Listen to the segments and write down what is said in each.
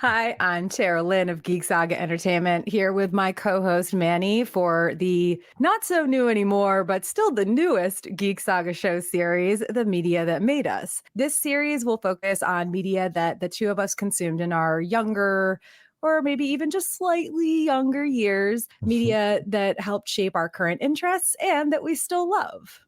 Hi, I'm Tara Lynn of Geek Saga Entertainment, here with my co-host Manny for the not so new anymore, but still the newest Geek Saga show series, The Media That Made Us. This series will focus on media that the two of us consumed in our younger or maybe even just slightly younger years, media that helped shape our current interests and that we still love.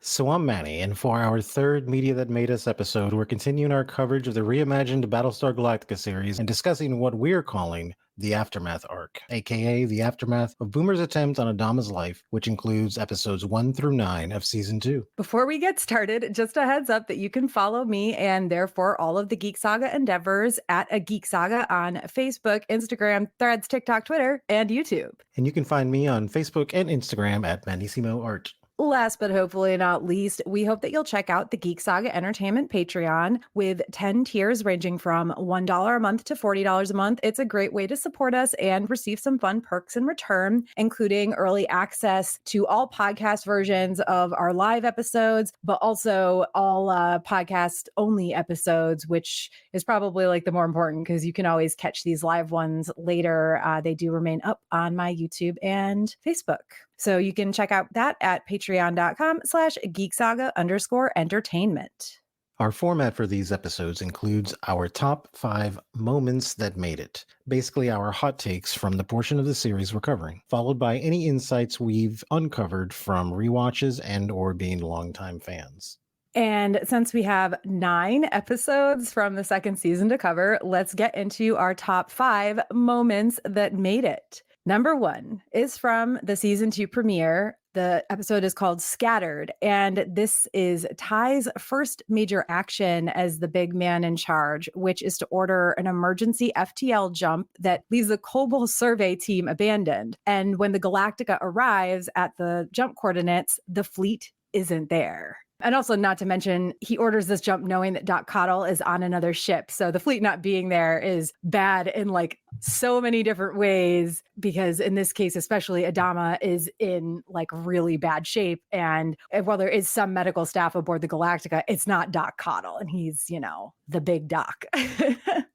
So I'm Manny, and for our third Media That Made Us episode, we're continuing our coverage of the reimagined Battlestar Galactica series and discussing what we're calling the Aftermath arc, aka the aftermath of Boomer's attempt on Adama's life, which includes episodes 1 through 9 of season 2. Before we get started, just a heads up that you can follow me and therefore all of the Geek Saga endeavors at a Geek Saga on Facebook, Instagram, Threads, TikTok, Twitter, and YouTube. And you can find me on Facebook and Instagram at Manissimo Art. Last but hopefully not least, we hope that you'll check out the Geek Saga Entertainment Patreon with 10 tiers ranging from $1 a month to $40 a month. It's a great way to support us and receive some fun perks in return, including early access to all podcast versions of our live episodes, but also all podcast only episodes, which is probably like the more important because you can always catch these live ones later. They do remain up on my YouTube and Facebook. So you can check out that at patreon.com/geeksaga_entertainment. Our format for these episodes includes our top 5 moments that made it, basically our hot takes from the portion of the series we're covering, followed by any insights we've uncovered from rewatches and or being longtime fans. And since we have 9 episodes from the second season to cover, let's get into our top 5 moments that made it. Number 1 is from the season 2 premiere. The episode is called Scattered, and this is Ty's first major action as the big man in charge, which is to order an emergency FTL jump that leaves the Kobol survey team abandoned. And when the Galactica arrives at the jump coordinates, the fleet isn't there. And also, not to mention, he orders this jump knowing that Doc Cottle is on another ship. So the fleet not being there is bad in like so many different ways, because in this case, especially, Adama is in like really bad shape. And while there is some medical staff aboard the Galactica, it's not Doc Cottle. And he's, you know, the big doc.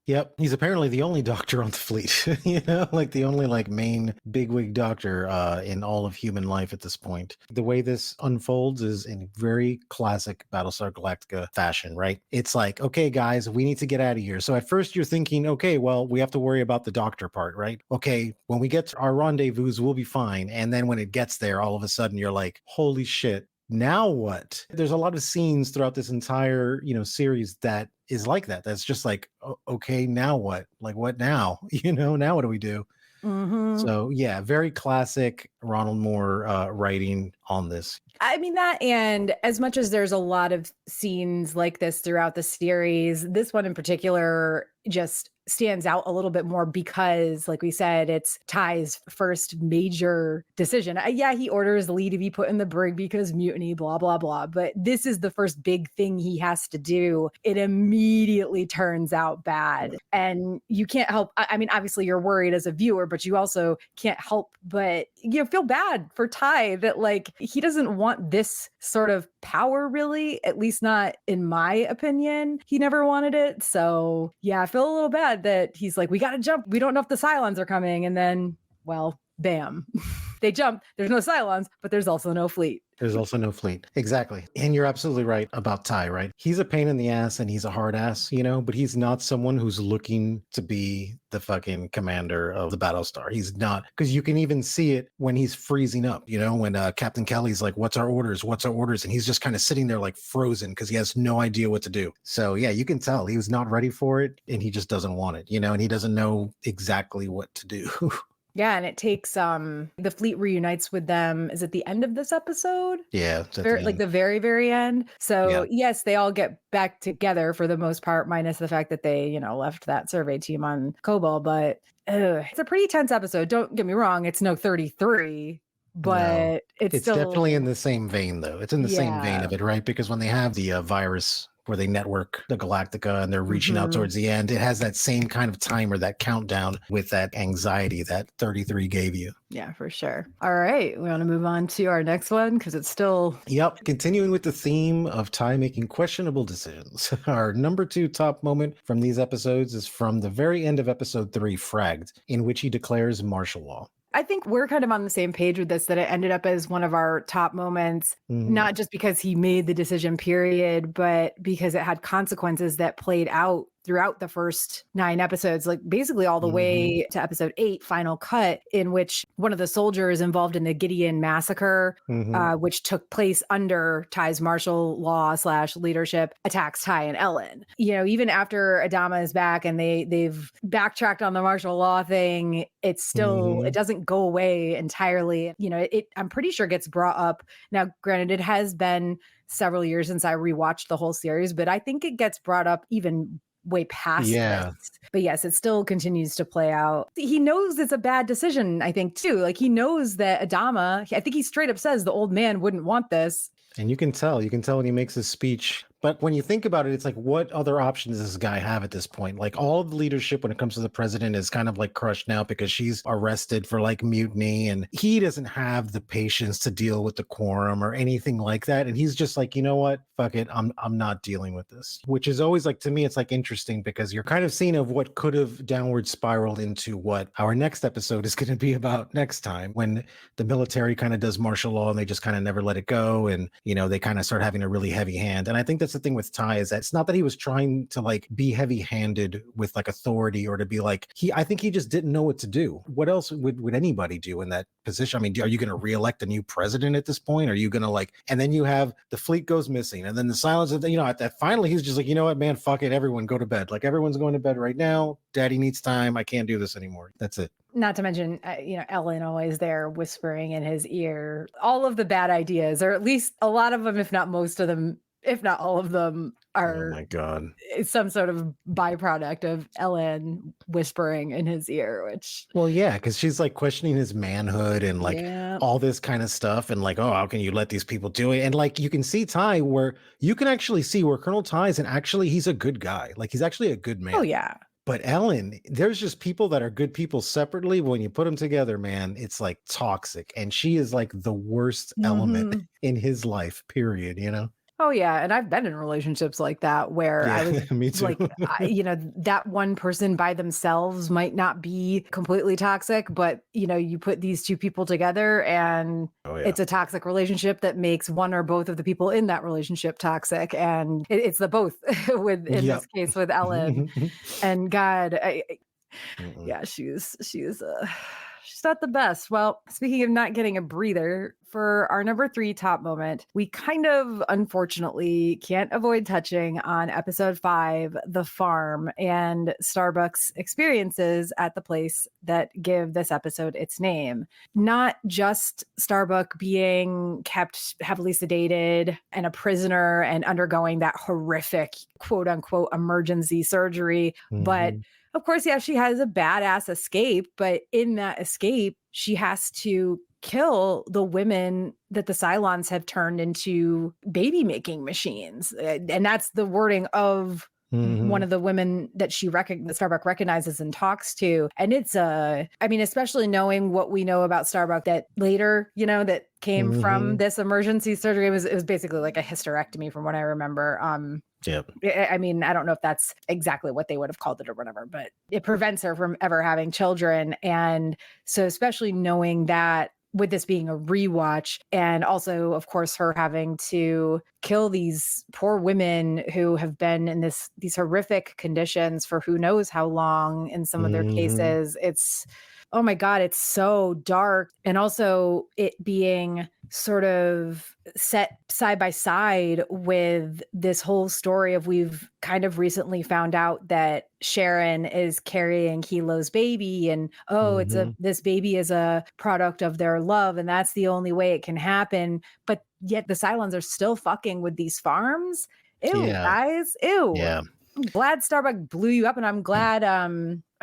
Yep, he's apparently the only doctor on the fleet, like the only like main bigwig doctor in all of human life at this point. The way this unfolds is in very classic Battlestar Galactica fashion, right? It's like, okay, guys, we need to get out of here. So at first you're thinking, okay, well, we have to worry about the doctor part, right? Okay, when we get to our rendezvous, we'll be fine. And then when it gets there, all of a sudden you're like, holy shit. Now what? There's a lot of scenes throughout this entire, series that is like that. That's just like, okay, now what? Like, what now? Now what do we do? Mm-hmm. So yeah, very classic Ronald Moore writing on this. I mean, that, and as much as there's a lot of scenes like this throughout the series, this one in particular just stands out a little bit more because, like we said, it's Ty's first major decision. Yeah, he orders Lee to be put in the brig because mutiny, blah, blah, blah. But this is the first big thing he has to do. It immediately turns out bad. And you can't help, I mean, obviously you're worried as a viewer, but you also can't help but, feel bad for Ty that like he doesn't want this sort of power really, at least not in my opinion. He never wanted it. So yeah, I feel a little bad that he's like, we got to jump. We don't know if the Cylons are coming. And then, well, bam, they jump. There's no Cylons, but there's also no fleet. There's also no fleet. Exactly. And you're absolutely right about Ty, right? He's a pain in the ass and he's a hard ass, but he's not someone who's looking to be the fucking commander of the Battlestar. He's not, because you can even see it when he's freezing up, when Captain Kelly's like, what's our orders? What's our orders? And he's just kind of sitting there like frozen because he has no idea what to do. So yeah, you can tell he was not ready for it and he just doesn't want it, and he doesn't know exactly what to do. Yeah, and it takes the fleet reunites with them. Is it the end of this episode? Yeah, the very, very end. So yes, they all get back together for the most part, minus the fact that they, left that survey team on Kobol. But it's a pretty tense episode. Don't get me wrong; it's no 33. But it's still definitely in the same vein, though. It's in the same vein of it, right? Because when they have the virus where they network the Galactica and they're reaching out towards the end. It has that same kind of timer, that countdown with that anxiety that 33 gave you. Yeah, for sure. All right. We want to move on to our next one because it's still. Yep. Continuing with the theme of Ty making questionable decisions. Our number 2 top moment from these episodes is from the very end of episode 3, Fragged, in which he declares martial law. I think we're kind of on the same page with this, that it ended up as one of our top moments, not just because he made the decision, period, but because it had consequences that played out throughout the first 9 episodes, like basically all the way to episode 8, Final Cut, in which one of the soldiers involved in the Gideon massacre, which took place under Ty's martial law / leadership, attacks Ty and Ellen. You know, even after Adama is back and they've backtracked on the martial law thing, it's still, it doesn't go away entirely. You know, it I'm pretty sure gets brought up. Now, granted, it has been several years since I rewatched the whole series, but I think it gets brought up even way past this. But yes, it still continues to play out. He knows it's a bad decision, I think, too. Like, he knows that Adama, I think he straight up says the old man wouldn't want this. And you can tell when he makes his speech. But when you think about it, it's like, what other options does this guy have at this point? Like, all of the leadership when it comes to the president is kind of like crushed now because she's arrested for like mutiny, and he doesn't have the patience to deal with the quorum or anything like that. And he's just like, you know what? Fuck it. I'm not dealing with this, which is always like, to me, it's like interesting because you're kind of seeing of what could have downward spiraled into what our next episode is going to be about next time, when the military kind of does martial law and they just kind of never let it go. And, you know, they kind of start having a really heavy hand. And I think that's the thing with Ty, is that it's not that he was trying to like be heavy-handed with like authority or to be like, I think he just didn't know what to do. What else would anybody do in that position? I mean, are you going to reelect a new president at this point? Are you going to like, and then you have the fleet goes missing, and then the silence of the, you know, at that finally he's just like, you know what, man, fuck it, everyone go to bed. Like, everyone's going to bed right now. Daddy needs time. I can't do this anymore. That's it. Not to mention, you know, Ellen always there whispering in his ear all of the bad ideas, or at least a lot of them, if not most of them, if not all of them, are, oh my God, some sort of byproduct of Ellen whispering in his ear, which... Well, yeah, because she's like questioning his manhood and like all this kind of stuff. And like, oh, how can you let these people do it? And like, you can see Ty, where you can actually see where Colonel Ty is, and actually he's a good guy. Like, he's actually a good man. Oh, yeah. But Ellen, there's just people that are good people separately. But when you put them together, man, it's like toxic. And she is like the worst element in his life, period, you know? Oh, yeah. And I've been in relationships like that where I was me too. like, you know, that one person by themselves might not be completely toxic, but, you know, you put these two people together and it's a toxic relationship that makes one or both of the people in that relationship toxic. And it's the both in this case with Ellen. And God, yeah, she's not the best. Well, speaking of not getting a breather, for our number 3 top moment, we kind of unfortunately can't avoid touching on episode 5, The Farm, and Starbuck's experiences at the place that give this episode its name. Not just Starbuck being kept heavily sedated and a prisoner and undergoing that horrific quote unquote emergency surgery, but of course, yeah, she has a badass escape, but in that escape, she has to kill the women that the Cylons have turned into baby making machines. And that's the wording of one of the women that that Starbuck recognizes and talks to. And it's I mean, especially knowing what we know about Starbuck that later, you know, that came from this emergency surgery. It was basically like a hysterectomy from what I remember. Yep. I mean, I don't know if that's exactly what they would have called it or whatever, but it prevents her from ever having children. And so especially knowing that, with this being a rewatch, and also, of course, her having to kill these poor women who have been in these horrific conditions for who knows how long in some of their cases. It's, oh my God, it's so dark. And also it being sort of set side by side with this whole story of, we've kind of recently found out that Sharon is carrying Kilo's baby, and this baby is a product of their love, and that's the only way it can happen. But yet the Cylons are still fucking with these farms. Ew, guys. Ew. Yeah. I'm glad Starbuck blew you up, and I'm glad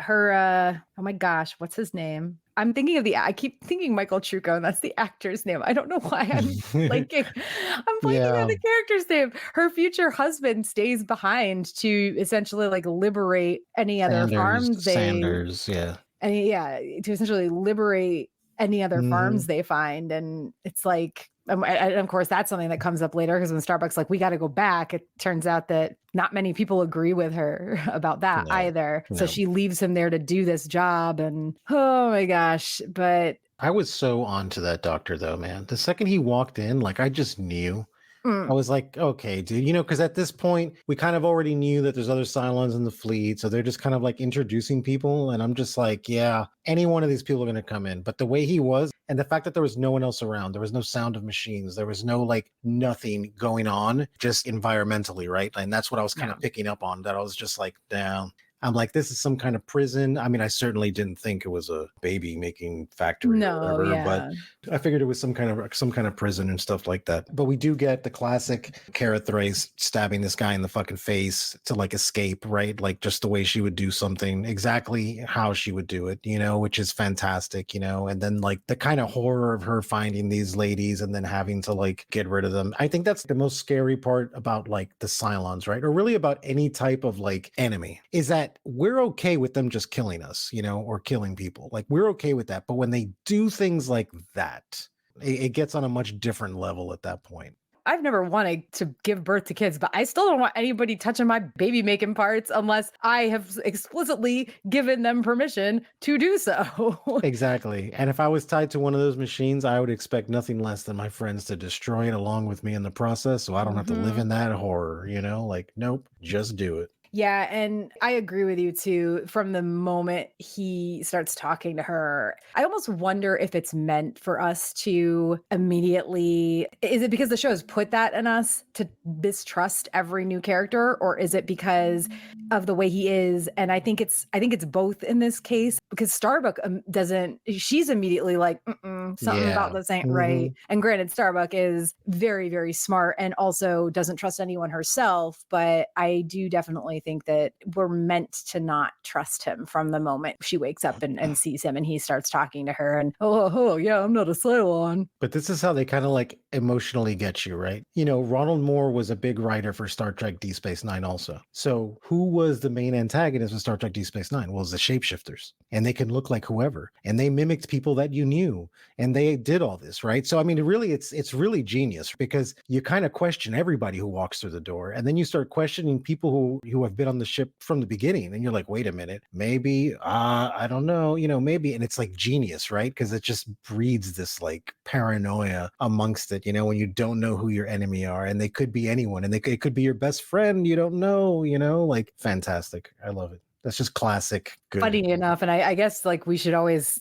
her oh my gosh, what's his name? I keep thinking Michael Trucco, and that's the actor's name. I don't know why I'm blanking. I'm blanking on Yeah. the character's name. Her future husband stays behind to essentially like liberate any other farms Sanders, yeah. to essentially liberate any other Mhm. farms they find. And it's like, and of course, that's something that comes up later because when Starbucks like, we got to go back, it turns out that not many people agree with her about that No, either. So no. she leaves him there to do this job. And oh my gosh. But I was so onto that doctor though, man. The second he walked in, like I just knew. I mm, was like, okay, dude, because at this point we kind of already knew that there's other Cylons in the fleet, so they're just kind of like introducing people, and I'm just like, yeah, any one of these people are going to come in. But the way he was, and the fact that there was no one else around, there was no sound of machines, there was no like nothing going on, just environmentally, right? And that's what I was kind yeah. of picking up on. That I was just like, damn. I'm like, this is some kind of prison. I mean, I certainly didn't think it was a baby making factory or No, whatever, but yeah. I figured it was some kind of prison and stuff like that. But we do get the classic Cara Thrace stabbing this guy in the fucking face to like escape, right? Like just the way she would do something, exactly how she would do it, which is fantastic, and then like the kind of horror of her finding these ladies and then having to like get rid of them. I think that's the most scary part about like the Cylons, right? Or really about any type of like enemy, is that we're okay with them just killing us, or killing people. Like we're okay with that. But when they do things like that, it gets on a much different level at that point. I've never wanted to give birth to kids, but I still don't want anybody touching my baby making parts unless I have explicitly given them permission to do so. Exactly. And if I was tied to one of those machines, I would expect nothing less than my friends to destroy it along with me in the process. So I don't have to live Mhm. in that horror, like, nope, just do it. Yeah, and I agree with you too. From the moment he starts talking to her, I almost wonder if it's meant for us to immediately, is it because the show has put that in us to mistrust every new character, or is it because of the way he is? And I think it's both in this case because Starbuck doesn't, she's immediately like, something about Yeah. this ain't Hmm. right. And granted, Starbuck is very, very smart and also doesn't trust anyone herself, but I do definitely think that we're meant to not trust him from the moment she wakes up and sees him and he starts talking to her and, oh, yeah, I'm not a Cylon. But this is how they kind of like emotionally get you, right? Ronald Moore was a big writer for Star Trek Deep Space Nine also. So who was the main antagonist of Star Trek Deep Space Nine? Well, it was the shapeshifters. And they can look like whoever. And they mimicked people that you knew. And they did all this, right? So I mean, it's really genius because you kind of question everybody who walks through the door. And then you start questioning people who have been on the ship from the beginning. And you're like, wait a minute, maybe, I don't know, maybe. And it's like genius, right? Because it just breeds this like paranoia amongst it, when you don't know who your enemy are, and they could be anyone, and it could be your best friend, you don't know, like fantastic. I love it. That's just classic good. Funny enough, and I guess like we should always,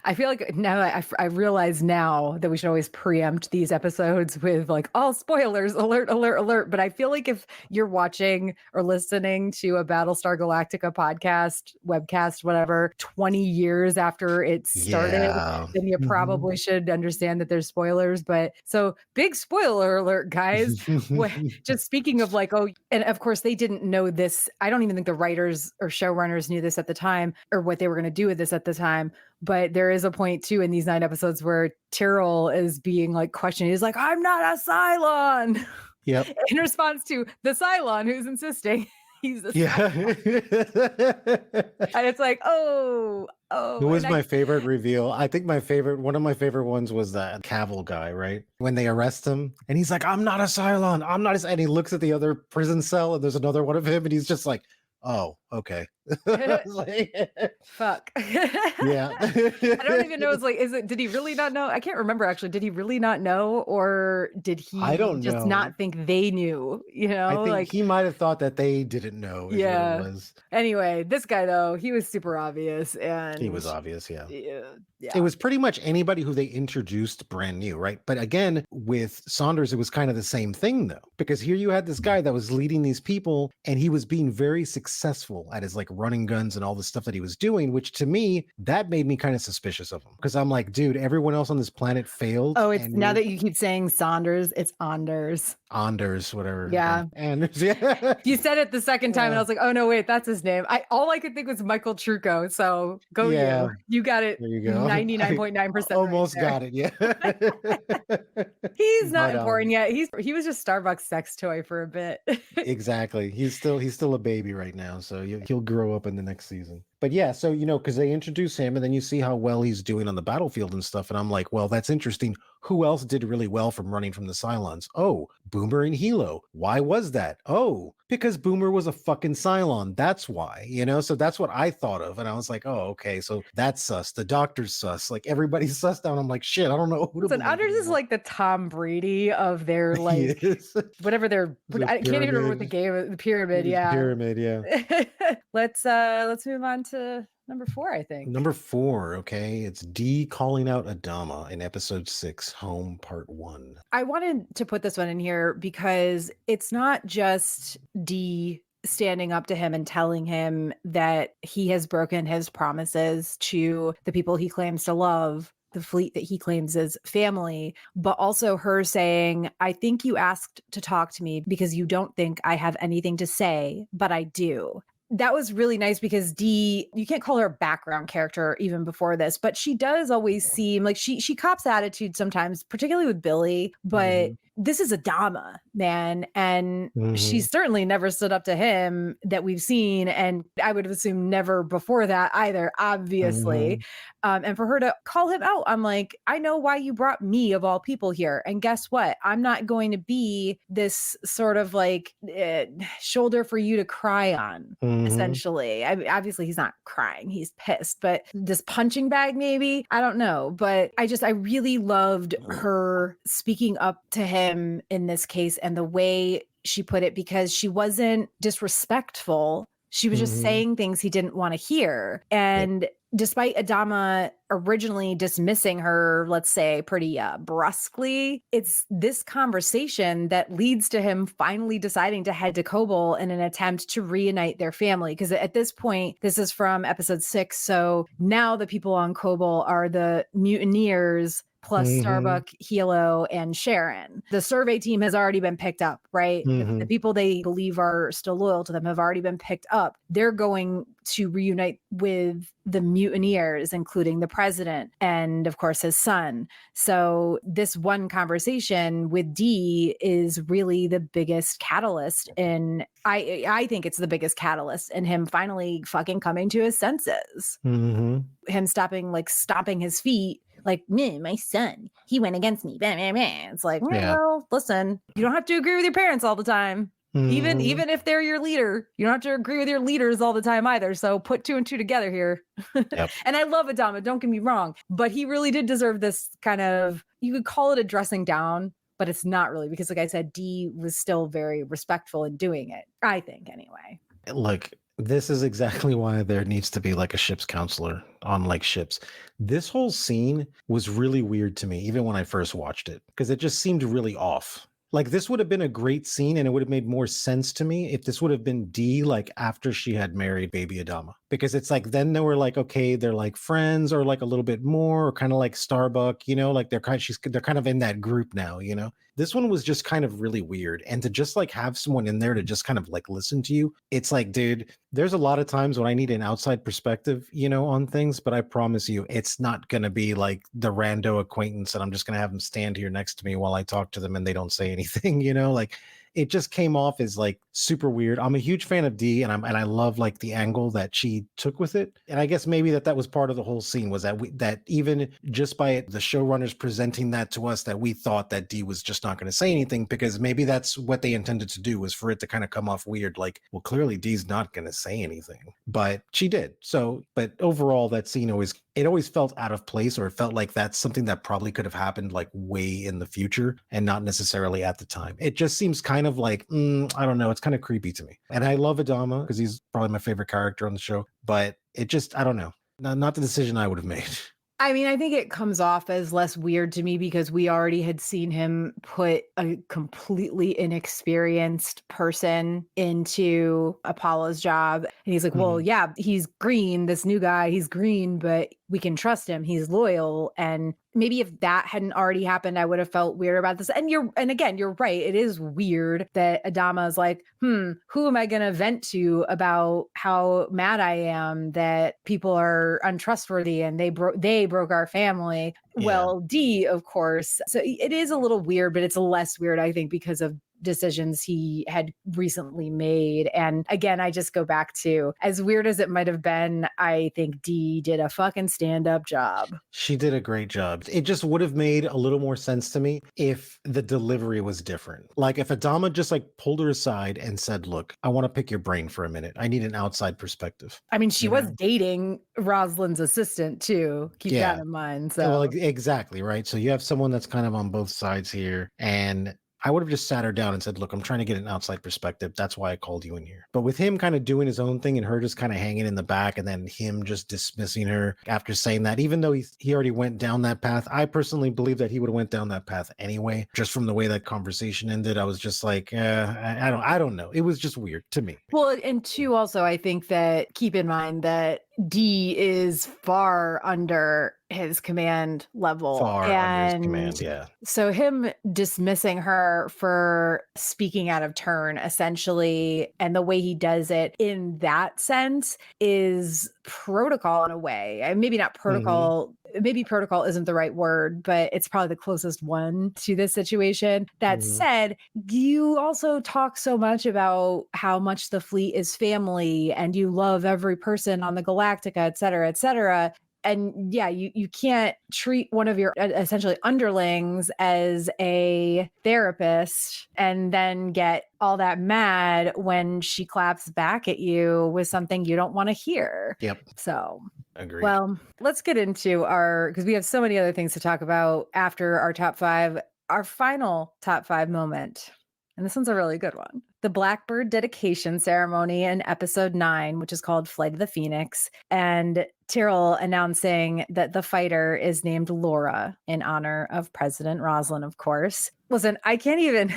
I feel like now I realize now that we should always preempt these episodes with like all spoilers, alert, alert, alert. But I feel like if you're watching or listening to a Battlestar Galactica podcast, webcast, whatever, 20 years after it started, Yeah. then you Mhm. probably should understand that there's spoilers. But so big spoiler alert, guys. Just speaking of like, oh, and of course they didn't know this. I don't even think the writers or showrunners knew this at the time or what they were going to do with this at the time. But there is a point too in these 9 episodes where Tyrell is being like questioned. He's like, I'm not a Cylon Yep. in response to the Cylon who's insisting he's a Yeah. Cylon. And it's like, Who was and my favorite reveal? I think one of my favorite ones was that Cavill guy, right? When they arrest him and he's like, I'm not a Cylon. I'm not a, and he looks at the other prison cell and there's another one of him and he's just like, oh, okay. Like, fuck. yeah. I don't even know. It's like, did he really not know? I can't remember actually. Did he really not know? Or did I he don't just know. not think they knew? I think Like, he might have thought that they didn't know is what it yeah. was. Anyway, this guy though, he was super obvious He and was obvious, yeah. It yeah. was pretty much anybody who they introduced brand new, right? But again, with Saunders, it was kind of the same thing though, because here you had this guy that was leading these people and he was being very successful at his like running guns and all the stuff that he was doing, which to me, that made me kind of suspicious of him because I'm like, dude, everyone else on this planet failed. Oh, it's And now you're that you keep saying Saunders, it's Anders. Anders, whatever. Yeah. Anders, yeah. You said it the second time, and I was like, "Oh no, wait, that's his name." All I could think was Michael Trucco. So go Yeah, you! You got it there you go. I 99.9% right almost there. got it. Yeah. He's not But important yet. He was just Starbucks sex toy for a bit. exactly. He's still a baby right now, so he'll grow up in the next season. But yeah, so because they introduce him, and then you see how well he's doing on the battlefield and stuff, and I'm like, well, that's interesting. Who else did really well from running from the Cylons? Oh, Boomer and Hilo. Why was that? Oh, because Boomer was a fucking Cylon. That's why, So that's what I thought of, and I was like, oh, okay, so that's sus. The Doctor's sus. Like everybody's sus down. I'm like, shit, I don't know who to Listen, believe Anders is anymore. like the Tom Brady of their He like is. whatever their The I can't even remember what the pyramid. game the pyramid, The yeah. pyramid, yeah. Let's move on to number 4, I think. Number 4, okay, it's D calling out Adama in episode 6, Home Part 1. I wanted to put this one in here because it's not just D standing up to him and telling him that he has broken his promises to the people he claims to love, the fleet that he claims is family, but also her saying, I think you asked to talk to me because you don't think I have anything to say, but I do. That was really nice because Dee, you can't call her a background character even before this, but she does always seem like she cops attitude sometimes, particularly with Billy, but this is Adama, man. And she certainly never stood up to him that we've seen. And I would assume never before that either, obviously. And for her to call him out, I'm like, I know why you brought me of all people here. And guess what? I'm not going to be this sort of like shoulder for you to cry on. Essentially, obviously he's not crying, he's pissed, but this punching bag, maybe, I don't know. But I really loved her speaking up to him in this case and the way she put it, because she wasn't disrespectful. She was just saying things he didn't want to hear. And despite Adama originally dismissing her, let's say, pretty brusquely, it's this conversation that leads to him finally deciding to head to Kobol in an attempt to reunite their family. Because at this point, this is from episode 6. So now the people on Kobol are the mutineers plus Starbuck, Hilo, and Sharon. The survey team has already been picked up, right? The people they believe are still loyal to them have already been picked up. They're going to reunite with the mutineers, including the president and, of course, his son. So this one conversation with Dee is really the biggest catalyst in, I think it's the biggest catalyst in him finally fucking coming to his senses. Him stomping his feet, like, me, my son, he went against me. Bam, bam, bam. It's like, well, listen, you don't have to agree with your parents all the time. Even if they're your leader, you don't have to agree with your leaders all the time either. So put 2 and 2 together here. And I love Adama, don't get me wrong, but he really did deserve this kind of, you could call it a dressing down, but it's not really, because like I said, Dee was still very respectful in doing it, I think, anyway. Look, this is exactly why there needs to be like a ship's counselor on like ships. This whole scene was really weird to me, even when I first watched it, because it just seemed really off. Like, this would have been a great scene, and it would have made more sense to me if this would have been Dee, like, after she had married baby Adama. Because it's like, then they were like, okay, they're like friends, or like a little bit more, or kind of like Starbuck, like they're kind of in that group now, This one was just kind of really weird. And to just like have someone in there to just kind of like listen to you, it's like, dude, there's a lot of times when I need an outside perspective, on things, but I promise you, it's not going to be like the rando acquaintance and I'm just going to have them stand here next to me while I talk to them and they don't say anything, like it just came off as like super weird. I'm a huge fan of Dee, and I love like the angle that she took with it. And I guess maybe that was part of the whole scene, was that even just by the showrunners presenting that to us, that we thought that Dee was just not going to say anything, because maybe that's what they intended to do, was for it to kind of come off weird. Like, well, clearly Dee's not going to say anything, but she did. So, but overall, that scene always felt out of place, or it felt like that's something that probably could have happened like way in the future and not necessarily at the time. It just seems kind of like, I don't know, it's kind of creepy to me. And I love Adama because he's probably my favorite character on the show, but it just, I don't know, not the decision I would have made. I mean, I think it comes off as less weird to me because we already had seen him put a completely inexperienced person into Apollo's job. And he's like, well, yeah, he's green, this new guy, he's green, but we can trust him. He's loyal. And maybe if that hadn't already happened, I would have felt weird about this. And again, you're right. It is weird that Adama is like, who am I going to vent to about how mad I am that people are untrustworthy and they broke our family? Yeah. Well, D, of course. So it is a little weird, but it's less weird, I think, because of decisions he had recently made. And again, I just go back to, as weird as it might have been, I think Dee did a fucking stand-up job. She did a great job. It just would have made a little more sense to me if the delivery was different. Like if Adama just like pulled her aside and said, look, I want to pick your brain for a minute. I need an outside perspective. I mean, she was dating Rosalind's assistant too. Keep that in mind. So well, exactly, right? So you have someone that's kind of on both sides here, and I would have just sat her down and said, look, I'm trying to get an outside perspective. That's why I called you in here. But with him kind of doing his own thing and her just kind of hanging in the back and then him just dismissing her after saying that, even though he already went down that path, I personally believe that he would have went down that path anyway. Just from the way that conversation ended, I was just like, I don't know. It was just weird to me. Well, and two, also, I think that keep in mind that D is far under his command level. Under his command, yeah. So him dismissing her for speaking out of turn, essentially, and the way he does it in that sense is protocol in a way. And maybe not protocol. Maybe protocol isn't the right word, but it's probably the closest one to this situation. That said, you also talk so much about how much the fleet is family and you love every person on the Galactica, et cetera, et cetera. And yeah, you can't treat one of your essentially underlings as a therapist and then get all that mad when she claps back at you with something you don't want to hear. Yep. So agreed. Well, let's get into because we have so many other things to talk about after our top five, our final top five moment. And this one's a really good one. The Blackbird dedication ceremony in episode 9, which is called Flight of the Phoenix, and Tyrell announcing that the fighter is named Laura in honor of President Rosalind, of course. Listen, I can't even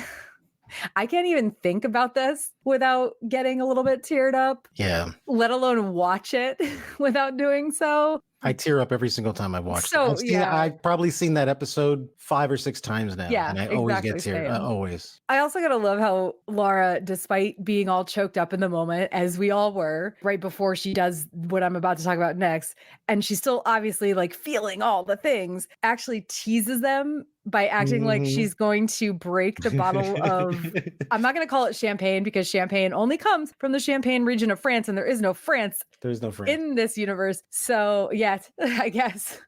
think about this without getting a little bit teared up. Yeah. Let alone watch it without doing so. I tear up every single time I've watched it. Yeah. I've probably seen that episode 5 or 6 times now. Yeah, and I always get teared. Always. I also gotta love how Laura, despite being all choked up in the moment, as we all were, right before she does what I'm about to talk about next, and she's still obviously like feeling all the things, actually teases them by acting like she's going to break the bottle of, I'm not going to call it champagne because champagne only comes from the Champagne region of France and there is no France. There's no France in this universe. So yes, I guess.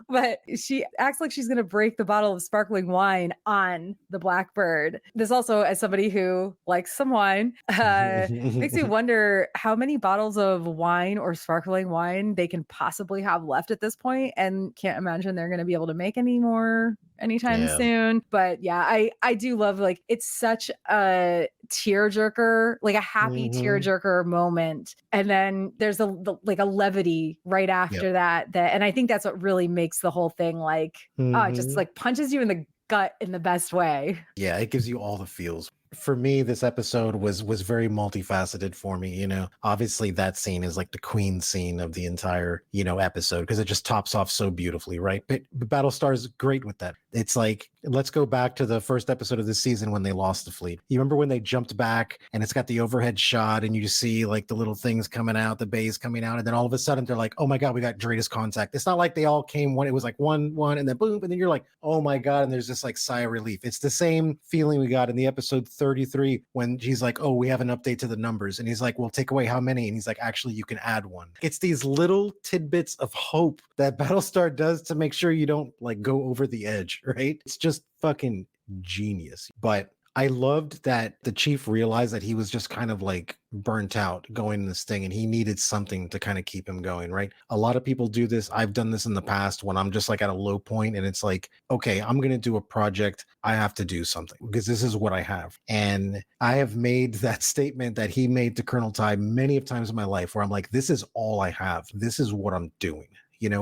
But she acts like she's going to break the bottle of sparkling wine on the Blackbird. This also, as somebody who likes some wine, makes me wonder how many bottles of wine or sparkling wine they can possibly have left at this point, and can't imagine they're going to be able to make any more anytime soon. But yeah, I do love, like, it's such a tearjerker, like a happy tearjerker moment, and then there's a levity right after that, and I think that's what really makes the whole thing like it just like punches you in the gut in the best way. Yeah, it gives you all the feels. For me, this episode was very multifaceted for me. You know, obviously that scene is like the queen scene of the entire, episode, because it just tops off so beautifully, right? But Battlestar is great with that. It's like, let's go back to the first episode of this season when they lost the fleet. You remember when they jumped back and it's got the overhead shot and you see like the little things coming out, the bays coming out, and then all of a sudden they're like, oh my God, we got Dreda's contact. It's not like they all came one, it was like one, and then boom, and then you're like, oh my God, and there's this like sigh of relief. It's the same feeling we got in the episode 33 when he's like, oh, we have an update to the numbers, and he's like, well, take away how many, and he's like, actually you can add one. It's these little tidbits of hope that Battlestar does to make sure you don't like go over the edge, right? It's just fucking genius. But I loved that the chief realized that he was just kind of like burnt out going in this thing and he needed something to kind of keep him going, right? A lot of people do this. I've done this in the past when I'm just like at a low point and it's like, okay, I'm going to do a project. I have to do something because this is what I have. And I have made that statement that he made to Colonel Ty many of times in my life where I'm like, this is all I have. This is what I'm doing.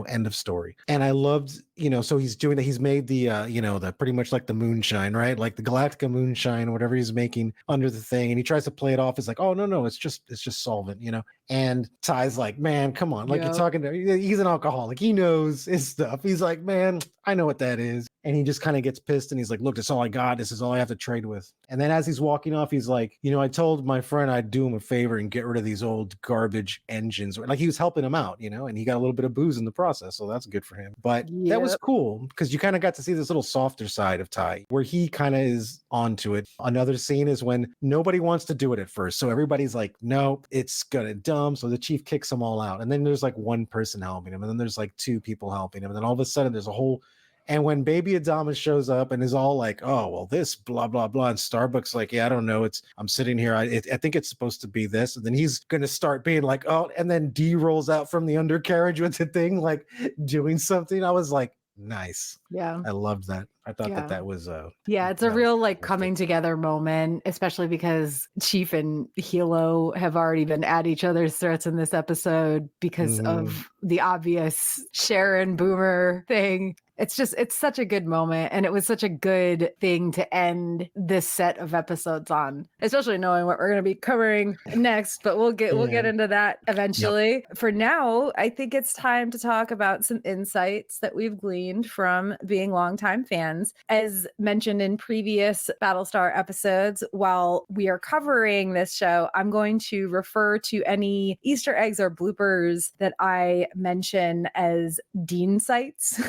End of story. And I loved, so he's doing that. He's made the, the pretty much like the moonshine, right? Like the Galactica moonshine, whatever he's making under the thing. And he tries to play it off as like, oh, no, it's just solvent, And Ty's like, man, come on. Like, you're talking to, he's an alcoholic. He knows his stuff. He's like, man, I know what that is. And he just kind of gets pissed and he's like, look, this is all I got. This is all I have to trade with. And then as he's walking off, he's like, I told my friend I'd do him a favor and get rid of these old garbage engines. Like he was helping him out, and he got a little bit of booze in the process. So that's good for him. But that was cool because you kind of got to see this little softer side of Ty where he kind of is onto it. Another scene is when nobody wants to do it at first. So everybody's like, no, it's gonna dumb. So the chief kicks them all out. And then there's like one person helping him. And then there's like two people helping him. And then all of a sudden there's a whole. And when Baby Adama shows up and is all like, oh, well, this blah, blah, blah. And Starbuck's like, yeah, I don't know. I'm sitting here. I think it's supposed to be this. And then he's going to start being like, oh, and then D rolls out from the undercarriage with the thing, like doing something. I was like, nice. Yeah. I loved that. I thought that was it's a real like coming together moment, especially because Chief and Hilo have already been at each other's throats in this episode because of the obvious Sharon Boomer thing. It's such a good moment, and it was such a good thing to end this set of episodes on, especially knowing what we're going to be covering next, but we'll get into that eventually. Yep. For now, I think it's time to talk about some insights that we've gleaned from being longtime fans. As mentioned in previous Battlestar episodes, while we are covering this show, I'm going to refer to any Easter eggs or bloopers that I mention as Dean sites.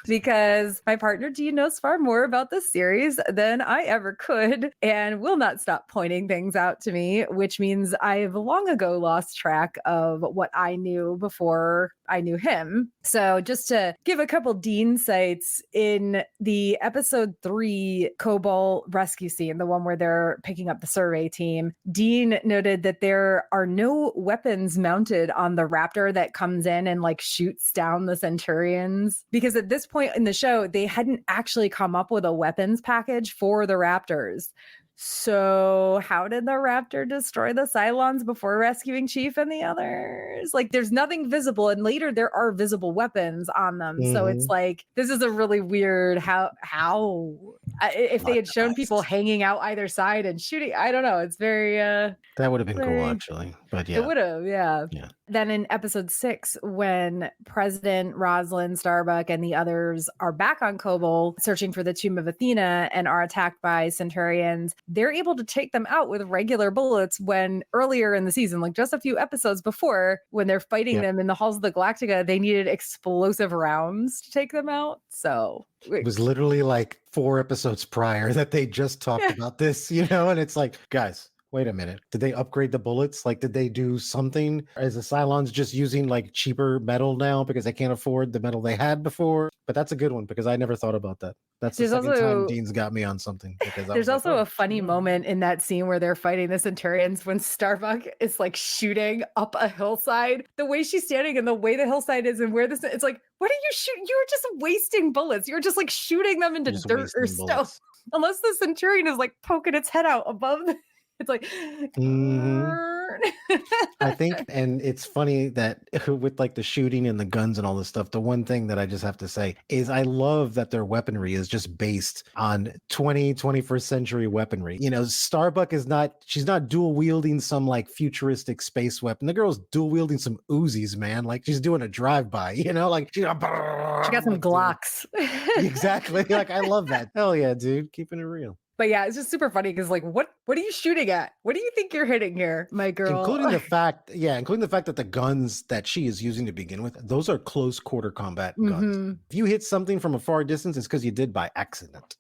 Because my partner Dean knows far more about this series than I ever could and will not stop pointing things out to me, which means I've long ago lost track of what I knew before I knew him. So just to give a couple Dean sites, in the episode 3 Cobalt rescue scene, the one where they're picking up the survey team, Dean noted that there are no weapons mounted on the Raptor that comes in and like shoots down the Centurions, because at this point in the show, they hadn't actually come up with a weapons package for the Raptors. So how did the Raptor destroy the Cylons before rescuing Chief and the others? Like, there's nothing visible, and later there are visible weapons on them. So it's like, this is a really weird how if they had shown people hanging out either side and shooting, I don't know. It's very that would have been cool, actually. But yeah, it would have, yeah. Then in episode 6, when President Rosalind Starbuck and the others are back on Cobalt searching for the Tomb of Athena and are attacked by Centurions, they're able to take them out with regular bullets, when earlier in the season, like just a few episodes before, when they're fighting them in the halls of the Galactica, they needed explosive rounds to take them out. So it was literally like 4 episodes prior that they just talked about this, and it's like, guys, wait a minute. Did they upgrade the bullets? Like, did they do something? Is the Cylons just using like cheaper metal now because they can't afford the metal they had before? But that's a good one because I never thought about that. That's the second time Dean's got me on something. There's also a funny moment in that scene where they're fighting the Centurions when Starbuck is like shooting up a hillside. The way she's standing and the way the hillside is and where this, it's like, what are you shooting? You're just wasting bullets. You're just like shooting them into dirt or stuff. Unless the Centurion is like poking its head out above the it's like, I think, and it's funny that with like the shooting and the guns and all this stuff, the one thing that I just have to say is I love that their weaponry is just based on 21st century weaponry. Starbuck she's not dual wielding some like futuristic space weapon. The girl's dual wielding some Uzis, man. Like she's doing a drive-by, like she got some Glocks. Exactly. Like I love that. Hell yeah, dude. Keeping it real. But yeah, it's just super funny because like, what are you shooting at? What do you think you're hitting here, my girl? Including the fact that the guns that she is using to begin with, those are close quarter combat guns. If you hit something from a far distance, it's because you did by accident.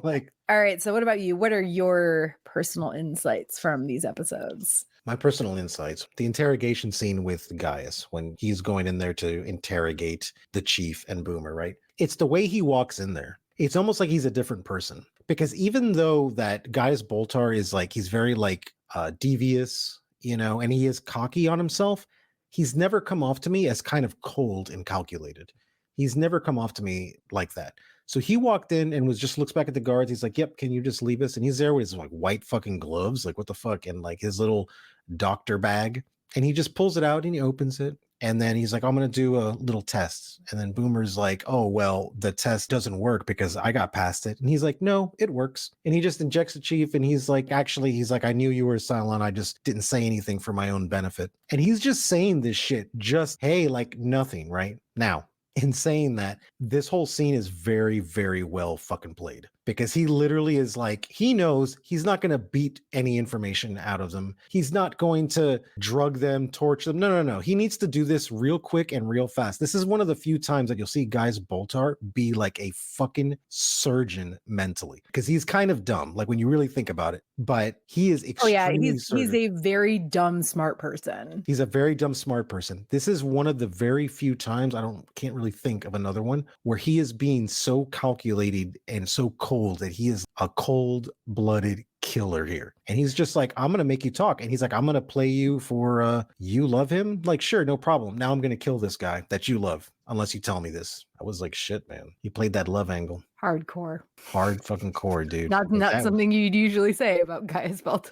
Like. All right. So what about you? What are your personal insights from these episodes? My personal insights, the interrogation scene with Gaius when he's going in there to interrogate the Chief and Boomer, right? It's the way he walks in there. It's almost like he's a different person. Because even though that Gaius Boltar is like, he's very like devious, and he is cocky on himself, he's never come off to me as kind of cold and calculated. He's never come off to me like that. So he walked in and looks back at the guards. He's like, yep, can you just leave us? And he's there with his like white fucking gloves, like what the fuck? And like his little doctor bag. And he just pulls it out and he opens it. And then he's like, I'm going to do a little test. And then Boomer's like, oh, well, the test doesn't work because I got past it. And he's like, no, it works. And he just injects the chief. And he's like, actually, he's like, I knew you were a Cylon. I just didn't say anything for my own benefit. And he's just saying this shit, just, hey, like nothing, right? Now, in saying that, this whole scene is very, very well fucking played because he literally is like, he knows he's not going to beat any information out of them. He's not going to drug them, torture them. No. He needs to do this real quick and real fast. This is one of the few times that you'll see Guys Boltar be like a fucking surgeon mentally because he's kind of dumb, like when you really think about it, but he is extremely he's a very dumb, smart person. He's a very dumb, smart person. This is one of the very few times can't really think of another one where he is being so calculated and so cold that he is a cold-blooded killer here. And he's just like, I'm going to make you talk. And he's like, I'm going to play you for, you love him? Like, sure, no problem. Now I'm going to kill this guy that you love unless you tell me this. I was like, shit, man. He played that love angle. Hardcore. Hard fucking core, dude. Not something you'd usually say about Guys Boltar.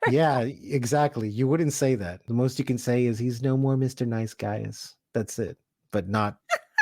Yeah, exactly. You wouldn't say that. The most you can say is he's no more Mr. Nice Guys. That's it. But not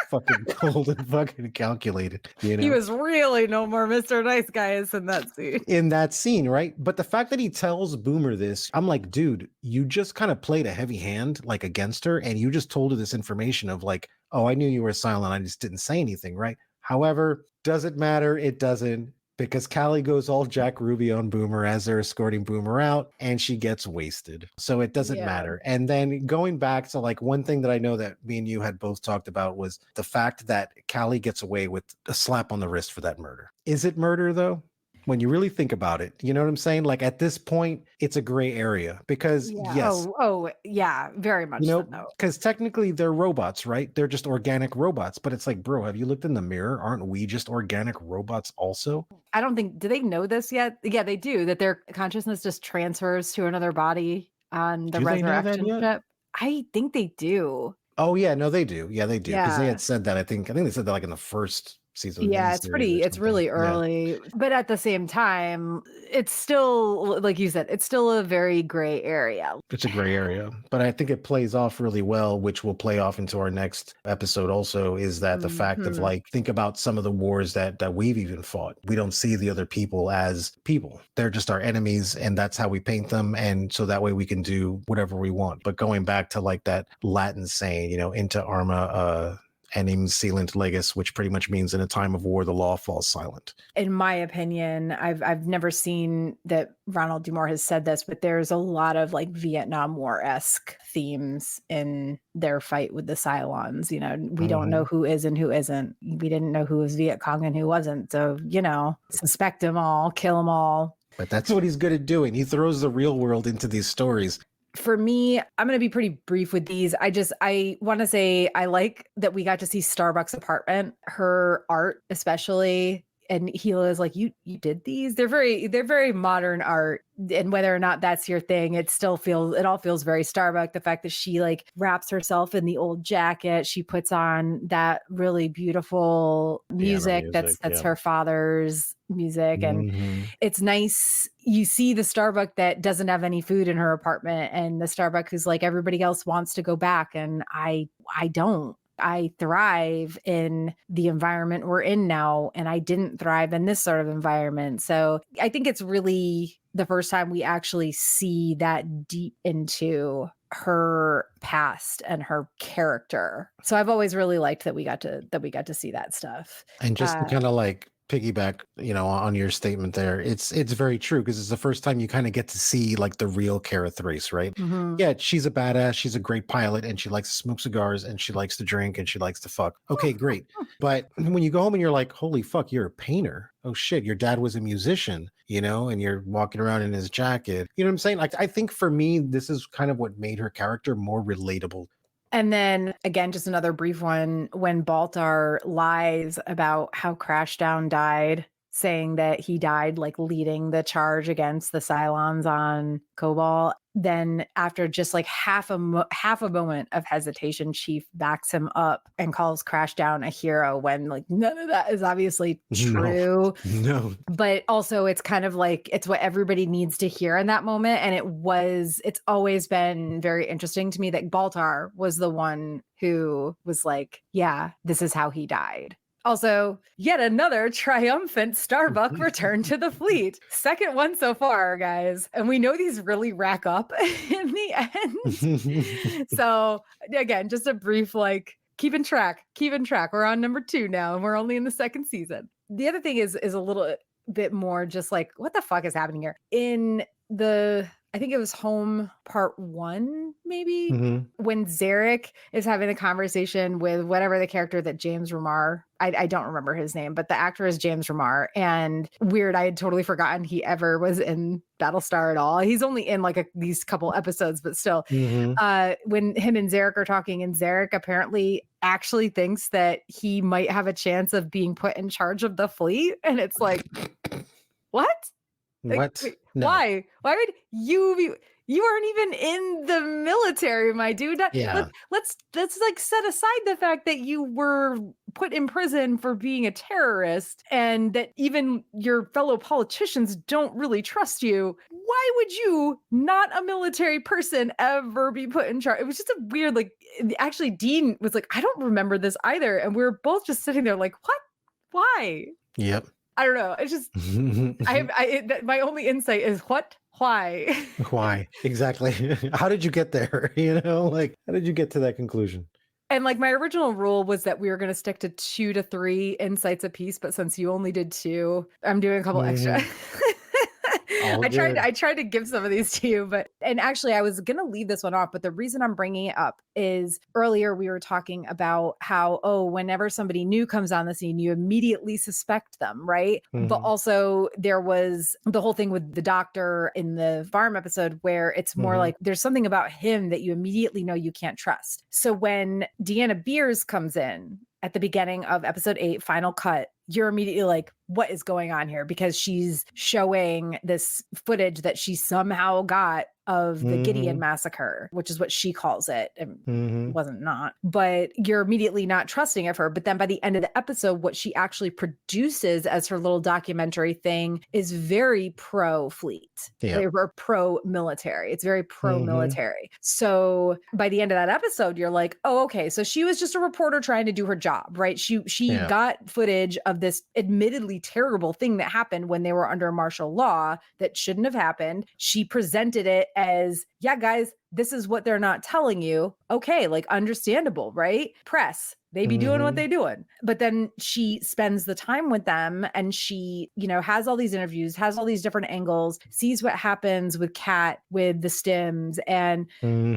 fucking cold and fucking calculated. You know? He was really no more Mr. Nice Guys in that scene. In that scene, right? But the fact that he tells Boomer this, I'm like, dude, you just kind of played a heavy hand like against her, and you just told her this information of like, oh, I knew you were silent. I just didn't say anything, right? However, does it matter? It doesn't. Because Callie goes all Jack Ruby on Boomer as they're escorting Boomer out, and she gets wasted. So it doesn't matter. And then going back to like one thing that I know that me and you had both talked about was the fact that Callie gets away with a slap on the wrist for that murder. Is it murder though? When you really think about it, you know what I'm saying? Like at this point, it's a gray area because yes. Oh, yeah, very much so. Because technically they're robots, right? They're just organic robots. But it's like, bro, have you looked in the mirror? Aren't we just organic robots also? I don't think, do they know this yet? Yeah, they do, that their consciousness just transfers to another body on the resurrection ship. I think they do. Oh, yeah, no, they do. Yeah, they do. Because they had said that, I think they said that like in the first season. Yeah, it's really early. But at the same time, it's still, like you said, it's still a very gray area. It's a gray area. But I think it plays off really well, which will play off into our next episode also, is that the fact of like, think about some of the wars that we've even fought. We don't see the other people as people. They're just our enemies, and that's how we paint them. And so that way we can do whatever we want. But going back to like that Latin saying, you know, inter arma enim silent legis, which pretty much means in a time of war, the law falls silent. In my opinion, I've never seen that Ronald D. Moore has said this, but there's a lot of like Vietnam War-esque themes in their fight with the Cylons. You know, we don't know who is and who isn't. We didn't know who was Viet Cong and who wasn't. So, you know, suspect them all, kill them all. But that's what he's good at doing. He throws the real world into these stories. For me, I'm going to be pretty brief with these. I want to say I like that we got to see Starbucks' apartment, her art especially. And Gila is like, you did these? They're very modern art. And whether or not that's your thing, it all feels very Starbucks. The fact that she like wraps herself in the old jacket, she puts on that really beautiful music that's her father's music. And it's nice. You see the Starbuck that doesn't have any food in her apartment, and the Starbuck who's like, everybody else wants to go back, and I don't. I thrive in the environment we're in now, and I didn't thrive in this sort of environment. So I think it's really the first time we actually see that deep into her past and her character. So I've always really liked that we got to see that stuff. And just to kind of like piggyback, you know, on your statement there, it's very true, because it's the first time you kind of get to see like the real Kara Thrace, right? Yeah, she's a badass, she's a great pilot, and she likes to smoke cigars, and she likes to drink, and she likes to fuck. Okay, great. But when you go home and you're like, holy fuck, you're a painter. Oh shit, your dad was a musician, you know, and you're walking around in his jacket. You know what I'm saying? Like, I think for me, this is kind of what made her character more relatable. And then again, just another brief one, when Baltar lies about how Crashdown died saying that he died like leading the charge against the Cylons on Kobol. Then after just like half a moment of hesitation, Chief backs him up and calls Crashdown a hero when like none of that is obviously true. No. But also it's kind of like it's what everybody needs to hear in that moment. And it's always been very interesting to me that Baltar was the one who was like, yeah, this is how he died. Also, yet another triumphant Starbuck return to the fleet. Second one so far, guys. And we know these really rack up in the end. So again, just a brief, like, keeping track. We're on number 2 now, and we're only in the second season. The other thing is a little bit more just like, what the fuck is happening here? In I think it was Home Part 1, maybe, when Zarek is having a conversation with whatever the character that James Remar, I don't remember his name, but the actor is James Remar. And weird, I had totally forgotten he ever was in Battlestar at all. He's only in like these couple episodes, but still, when him and Zarek are talking, and Zarek apparently actually thinks that he might have a chance of being put in charge of the fleet. And it's like, what? Like, What? wait, No. why would you be? You aren't even in the military, my dude. Yeah. Let's like set aside the fact that you were put in prison for being a terrorist and that even your fellow politicians don't really trust you. Why would you, not a military person, ever be put in charge? It was just a weird, like, actually Dean was like, I don't remember this either. And we were both just sitting there like, what? Why? Yep. I don't know. It's just, my only insight is what? Why? Why? Exactly. How did you get there? Like, how did you get to that conclusion? And like my original rule was that we were going to stick to 2 to 3 insights apiece, but since you only did 2, I'm doing a couple extra. I tried to give some of these to you, and actually I was going to leave this one off, but the reason I'm bringing it up is earlier we were talking about how, whenever somebody new comes on the scene, you immediately suspect them, right? But also there was the whole thing with the doctor in the farm episode where it's more like there's something about him that you immediately know you can't trust. So when Deanna Beers comes in at the beginning of episode 8, Final Cut, you're immediately like, what is going on here? Because she's showing this footage that she somehow got of the Gideon massacre, which is what she calls it. It wasn't not, but you're immediately not trusting of her. But then by the end of the episode, what she actually produces as her little documentary thing is very pro-fleet or pro-military. It's very pro-military. So by the end of that episode, you're like, oh, okay. So she was just a reporter trying to do her job, right? She got footage of this admittedly terrible thing that happened when they were under martial law that shouldn't have happened. She presented it as, yeah, guys, this is what they're not telling you. Okay, like understandable, right? Press. They be doing what they doing. But then she spends the time with them and she, has all these interviews, has all these different angles, sees what happens with Kat, with the stims and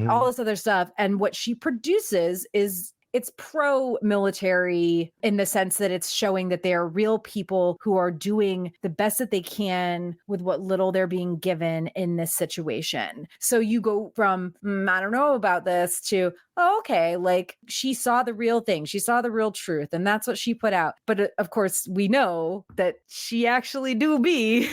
all this other stuff. And what she produces is it's pro-military in the sense that it's showing that they are real people who are doing the best that they can with what little they're being given in this situation. So you go from, I don't know about this to, oh, okay, like she saw the real thing. She saw the real truth. And that's what she put out. But of course, we know that she actually do be...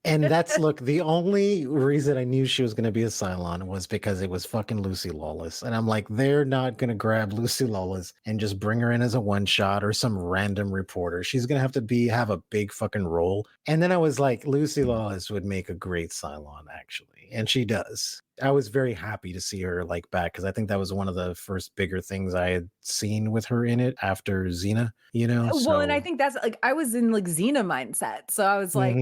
And that's, look, the only reason I knew she was going to be a Cylon was because it was fucking Lucy Lawless. And I'm like, they're not going to grab Lucy Lawless and just bring her in as a one shot or some random reporter. She's going to have to have a big fucking role. And then I was like, Lucy Lawless would make a great Cylon, actually. And she does. I was very happy to see her like back because I think that was one of the first bigger things I had seen with her in it after Xena, Well, and I think that's like, I was in like Xena mindset. So I was like,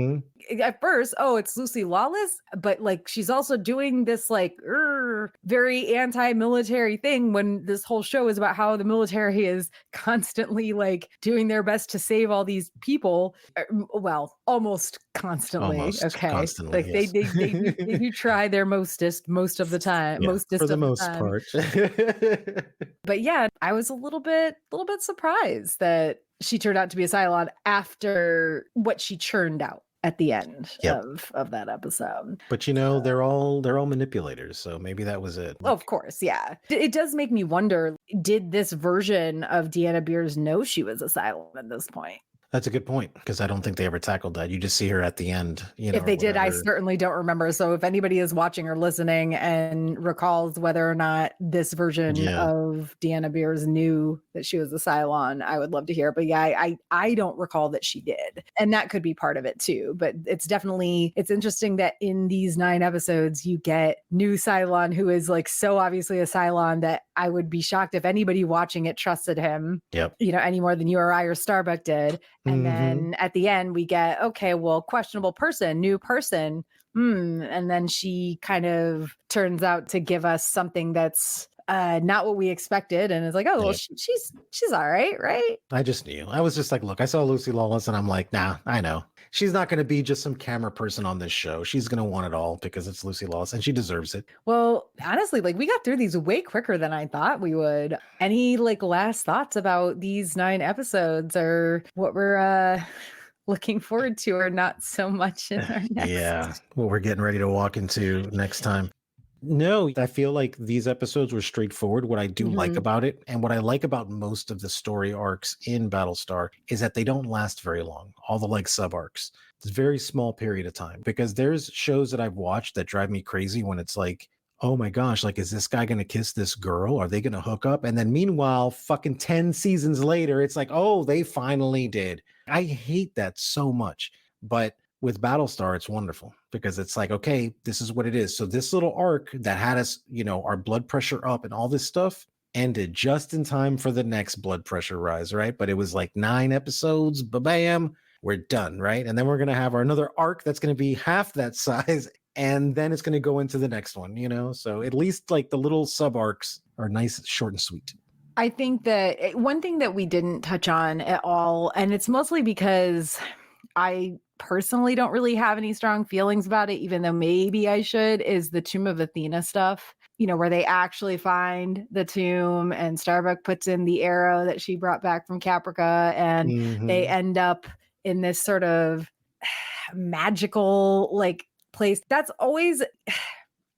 at first, it's Lucy Lawless, but like she's also doing this like very anti-military thing when this whole show is about how the military is constantly like doing their best to save all these people. Well, almost constantly. Constantly, like yes. they do try their mostest most of the time, for the most part. But yeah, I was a little bit surprised that she turned out to be a Cylon after what she churned out at the end of that episode. But they're all manipulators, so maybe that was it. Of course, yeah. It does make me wonder, did this version of Deanna Beers know she was a Cylon at this point? That's a good point, because I don't think they ever tackled that. You just see her at the end, If or they did, I whatever. certainly don't remember. So if anybody is watching or listening and recalls whether or not this version Yeah. of Deanna Beers knew that she was a Cylon, I would love to hear. But yeah, I don't recall that she did. And that could be part of it too. But it's interesting that in these 9 episodes, you get new Cylon who is like so obviously a Cylon that I would be shocked if anybody watching it trusted him, Yep. any more than you or I or Starbuck did. And Mhm. then at the end, we get, okay, well, questionable person, new person. And then she kind of turns out to give us something that's not what we expected. And it's like, oh, well, Yep. she's all right, right? I just knew. I was just like, look, I saw Lucy Lawless and I'm like, nah, I know. She's not going to be just some camera person on this show. She's going to want it all because it's Lucy Lawless and she deserves it. Well, honestly, like we got through these way quicker than I thought we would. Any like last thoughts about these 9 episodes or what we're looking forward to or not so much in our next? Yeah, what we're getting ready to walk into next time. No, I feel like these episodes were straightforward. What I do like Mhm. about it, and what I like about most of the story arcs in Battlestar, is that they don't last very long. All the like sub arcs. It's a very small period of time, because there's shows that I've watched that drive me crazy when it's like, oh my gosh, like, is this guy going to kiss this girl? Are they going to hook up? And then meanwhile, fucking 10 seasons later, it's like, oh, they finally did. I hate that so much. But with Battlestar, it's wonderful, because it's like, okay, this is what it is. So this little arc that had us, our blood pressure up and all this stuff ended just in time for the next blood pressure rise, right? But it was like 9 episodes, bam, we're done, right? And then we're going to have another arc that's going to be half that size, and then it's going to go into the next one, So at least like the little sub arcs are nice, short and sweet. I think that one thing that we didn't touch on at all, and it's mostly because I personally don't really have any strong feelings about it, even though maybe I should, is the Tomb of Athena stuff, where they actually find the tomb and Starbuck puts in the arrow that she brought back from Caprica, and they Mhm. end up in this sort of magical like place. That's always,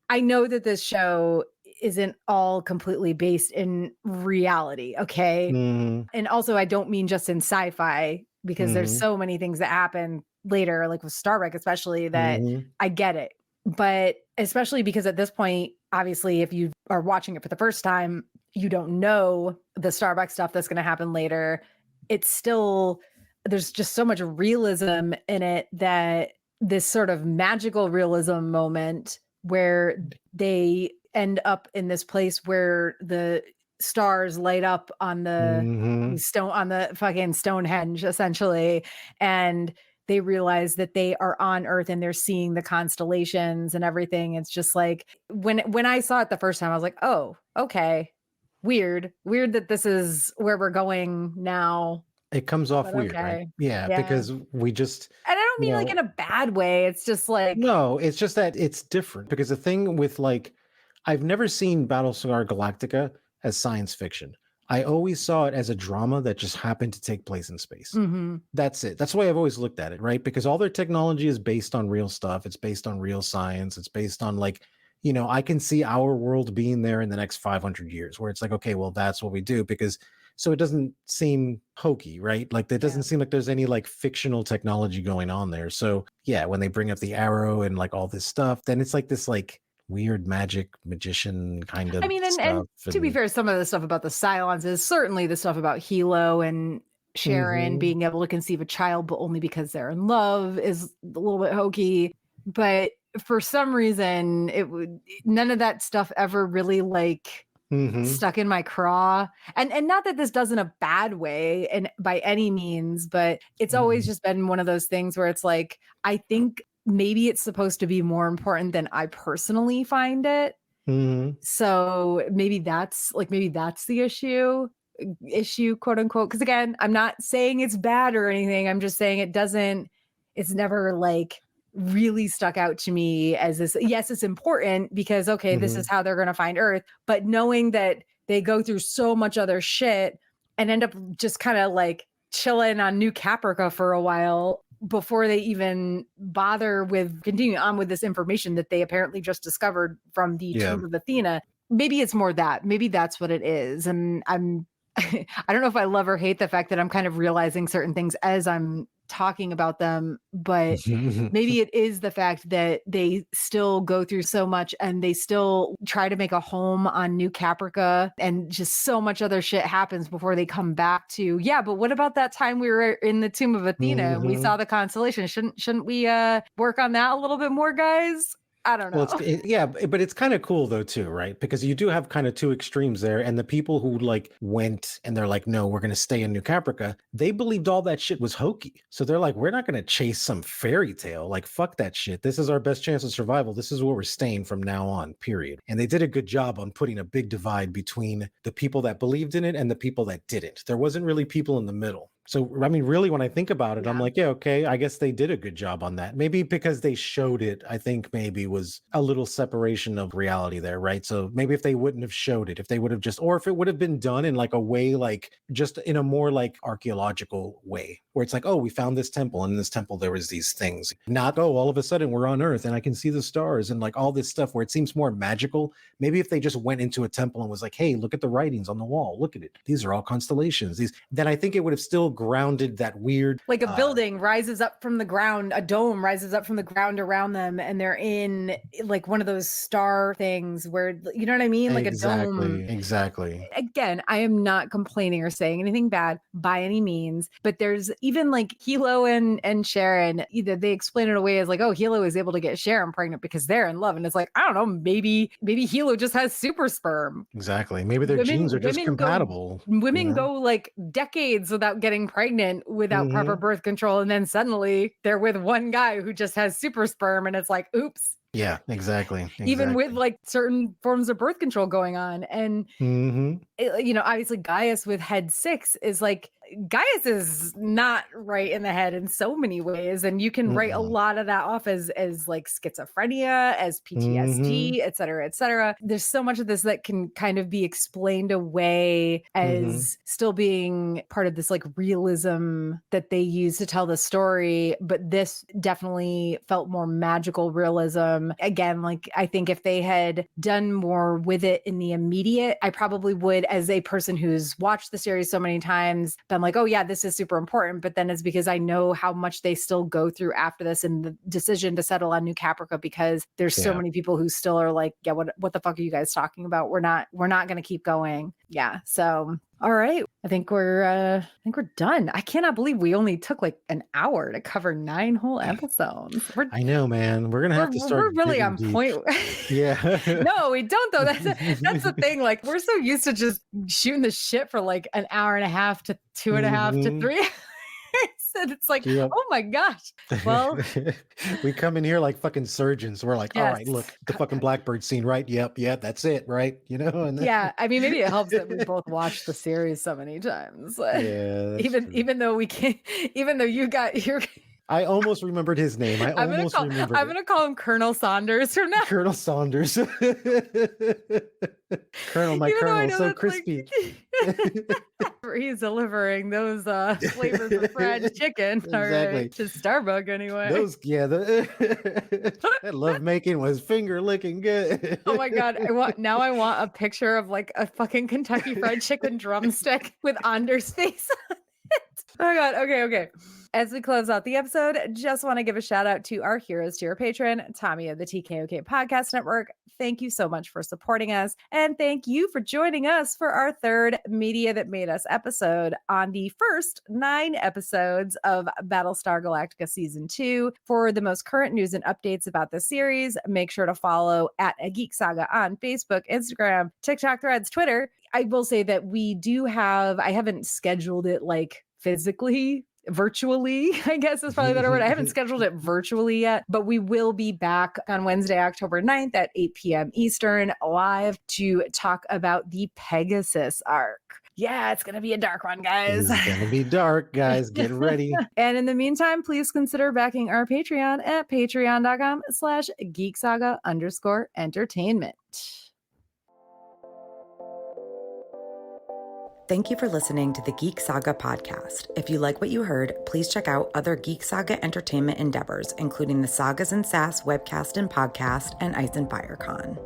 I know that this show isn't all completely based in reality, okay? Mhm. And also, I don't mean just in sci-fi, because there's Mhm. so many things that happen later, like with Starbuck, especially, that Mhm. I get it. But especially because at this point, obviously, if you are watching it for the first time, you don't know the Starbuck stuff that's going to happen later. It's still, there's just so much realism in it, that this sort of magical realism moment where they end up in this place where the stars light up on the Mhm. stone, on the fucking Stonehenge, essentially, and they realize that they are on Earth and they're seeing the constellations and everything. It's just like when I saw it the first time, I was like, oh, okay, weird that this is where we're going now. It comes off But weird, right? okay, Yeah, yeah, because we just, and I don't you mean like know in a bad way. It's just like, no, it's just that it's different, because the thing with like, I've never seen Battlestar Galactica as science fiction. I always saw it as a drama that just happened to take place in space. mhm, That's it. That's the way I've always looked at it, right? Because all their technology is based on real stuff. It's based on real science. It's based on like, I can see our world being there in the next 500 years, where it's like, okay, well, that's what we do, because so it doesn't seem hokey, right? Like, it yeah. doesn't seem like there's any like fictional technology going on there. So yeah, when they bring up the arrow and like all this stuff, then it's like this like weird magic magician kind I of mean, and stuff. to be And fair, some of the stuff about the Cylons is certainly the stuff about Hilo and Sharon Mhm. being able to conceive a child, but only because they're in love, is a little bit hokey. But for some reason, none of that stuff ever really like Mhm. stuck in my craw. And not that this does in a bad way and by any means, but it's always Mhm. just been one of those things where it's like, I think maybe it's supposed to be more important than I personally find it. Mhm. So maybe that's the issue, quote unquote. Because again, I'm not saying it's bad or anything. I'm just saying it's never like really stuck out to me as this. Yes, it's important because okay, this is Mhm. how they're gonna find Earth. But knowing that they go through so much other shit and end up just kind of like chilling on New Caprica for a while before they even bother with continuing on with this information that they apparently just discovered from the Yeah. Tomb of Athena. Maybe it's more that. Maybe that's what it is. And I don't know if I love or hate the fact that I'm kind of realizing certain things as I'm talking about them, but maybe it is the fact that they still go through so much and they still try to make a home on New Caprica, and just so much other shit happens before they come back to, yeah, but what about that time we were in the Tomb of Athena and we saw the constellation? Shouldn't we work on that a little bit more, guys? I don't know. Well, but it's kind of cool though too, right? Because you do have kind of two extremes there, and the people who like went and they're like, no, we're going to stay in New Caprica, they believed all that shit was hokey. So they're like, we're not going to chase some fairy tale. Like, fuck that shit. This is our best chance of survival. This is where we're staying from now on, period. And they did a good job on putting a big divide between the people that believed in it and the people that didn't. There wasn't really people in the middle. So, I mean, really, when I think about it, I'm like, yeah, okay, I guess they did a good job on that. Maybe because they showed it, I think maybe was a little separation of reality there, right? So maybe if they wouldn't have showed it, if they would have just, or if it would have been done in like a way, like just in a more like archaeological way, where it's like, oh, we found this temple, and in this temple there was these things. Not, oh, all of a sudden we're on Earth and I can see the stars and like all this stuff where it seems more magical. Maybe if they just went into a temple and was like, hey, look at the writings on the wall, look at it. These are all constellations. Then I think it would have still grounded that weird, like a building rises up from the ground, a dome rises up from the ground around them, and they're in like one of those star things where, you know what I mean, like a dome. Exactly. Again, I am not complaining or saying anything bad by any means, but there's even like Hilo and Sharon, either they explain it away as like, oh, Hilo is able to get Sharon pregnant because they're in love, and it's like, I don't know, maybe Hilo just has super sperm. Exactly. Maybe their genes are just compatible. Women go like decades without getting pregnant without proper birth control, and then suddenly they're with one guy who just has super sperm, and it's like, oops. Yeah, exactly. Even with like certain forms of birth control going on. And, you know, obviously Gaius with head 6 is like, Gaius is not right in the head in so many ways. And you can write a lot of that off as like schizophrenia, as PTSD, et cetera, et cetera. There's so much of this that can kind of be explained away as still being part of this like realism that they use to tell the story. But this definitely felt more magical realism. Again, like I think if they had done more with it in the immediate, I probably would, as a person who's watched the series so many times, I'm like, oh yeah, this is super important. But then it's because I know how much they still go through after this, and the decision to settle on New Caprica, because there's so many people who still are like, yeah, what the fuck are you guys talking about? We're not going to keep going. Yeah. So, all right. I think we're done. I cannot believe we only took like an hour to cover 9 whole episodes. I know, man. We're going to have to start. We're really on point. Yeah. No, we don't though. That's the thing. Like, we're so used to just shooting the shit for like an hour and a half to 2.5 to 3 hours. And it's like, oh my gosh. Well, we come in here like fucking surgeons. We're like, all right, look, the fucking Blackbird scene, right? Yep, that's it, right? You know? And then... Yeah, I mean, maybe it helps that we both watched the series so many times. Yeah, even though we can't, even though you got your. I almost remembered his name. I'm going to call him Colonel Saunders from now. Colonel Saunders. Colonel, so crispy. He's delivering those flavors of fried chicken. Exactly. All right. To Starbucks anyway. That love making was finger licking good. Oh my God. I want a picture of like a fucking Kentucky Fried Chicken drumstick with Anders' face on it. Oh my God. Okay. As we close out the episode, just want to give a shout out to our Heroes Tier patron, Tommy of the TKOK Podcast Network. Thank you so much for supporting us. And thank you for joining us for our 3rd Media That Made Us episode on the first 9 episodes of Battlestar Galactica Season 2. For the most current news and updates about the series, make sure to follow at A Geek Saga on Facebook, Instagram, TikTok, Threads, Twitter. I will say that we do have, I haven't scheduled it like physically, virtually, I guess is probably a better word. I haven't scheduled it virtually yet, but we will be back on Wednesday, October 9th at 8 p.m. Eastern live to talk about the Pegasus arc. Yeah, it's going to be a dark one, guys. It's going to be dark, guys. Get ready. And in the meantime, please consider backing our Patreon at patreon.com/geeksaga_entertainment. Thank you for listening to the Geek Saga podcast. If you like what you heard, please check out other Geek Saga entertainment endeavors, including the Sagas and Sass webcast and podcast and Ice and Fire Con.